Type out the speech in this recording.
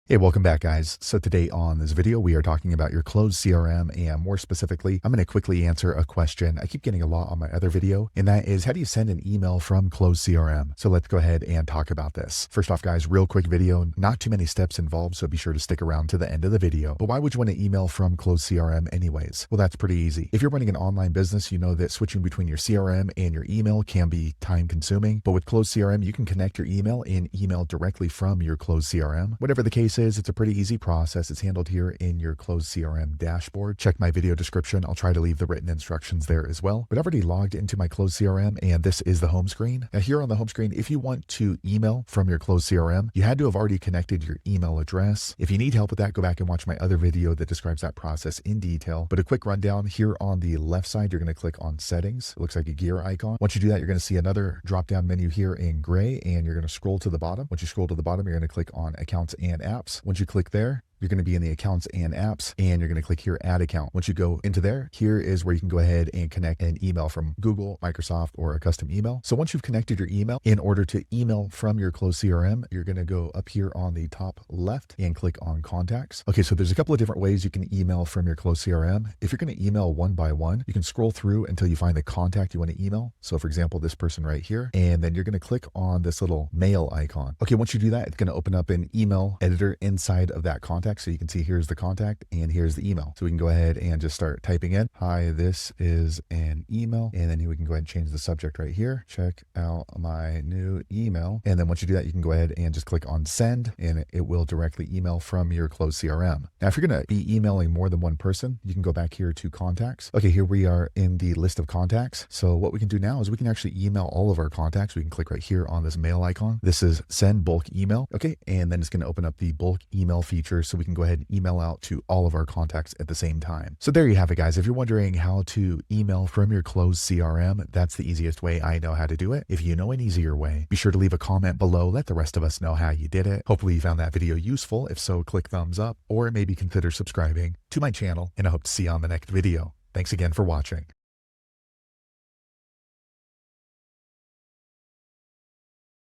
Hey, welcome back, guys. So today on this video, we are talking about your closed CRM, and more specifically, I'm going to quickly answer a question I keep getting a lot on my other video, and that is, how do you send an email from closed CRM? So let's go ahead and talk about this. First off, guys, real quick video, not too many steps involved, so be sure to stick around to the end of the video. But why would you want to email from closed CRM anyways? Well, that's pretty easy. If you're running an online business, you know that switching between your CRM and your email can be time consuming, but with closed CRM, you can connect your email and email directly from your closed CRM. Whatever the case is, it's a pretty easy process. It's handled here in your closed CRM dashboard. Check my video description. I'll try to leave the written instructions there as well. But I've already logged into my closed CRM, and this is the home screen. Now here on the home screen, if you want to email from your closed CRM, you had to have already connected your email address. If you need help with that, go back and watch my other video that describes that process in detail. But a quick rundown here on the left side, you're going to click on settings. It looks like a gear icon. Once you do that, you're going to see another drop-down menu here in gray, and you're going to scroll to the bottom. Once you scroll to the bottom, you're going to click on accounts and apps. Once you click there, you're going to be in the accounts and apps, and you're going to click here, add account. Once you go into there, here is where you can go ahead and connect an email from Google, Microsoft, or a custom email. So once you've connected your email, in order to email from your closed CRM, you're going to go up here on the top left and click on contacts. Okay, so there's a couple of different ways you can email from your closed CRM. If you're going to email one by one, you can scroll through until you find the contact you want to email. So for example, this person right here, and then you're going to click on this little mail icon. Okay, once you do that, it's going to open up an email editor inside of that contact. So you can see here's the contact and here's the email. So we can go ahead and just start typing in, hi, this is an email. And then we can go ahead and change the subject right here. Check out my new email. And then once you do that, you can go ahead and just click on send, and it will directly email from your closed CRM. Now, if you're going to be emailing more than one person, you can go back here to contacts. Okay, here we are in the list of contacts. So what we can do now is we can actually email all of our contacts. We can click right here on this mail icon. This is send bulk email. Okay, and then it's going to open up the bulk email feature, so we can go ahead and email out to all of our contacts at the same time. So there you have it, guys. If you're wondering how to email from your closed CRM, that's the easiest way I know how to do it. If you know an easier way, be sure to leave a comment below. Let the rest of us know how you did it. Hopefully you found that video useful. If so, click thumbs up, or maybe consider subscribing to my channel, and I hope to see you on the next video. Thanks again for watching.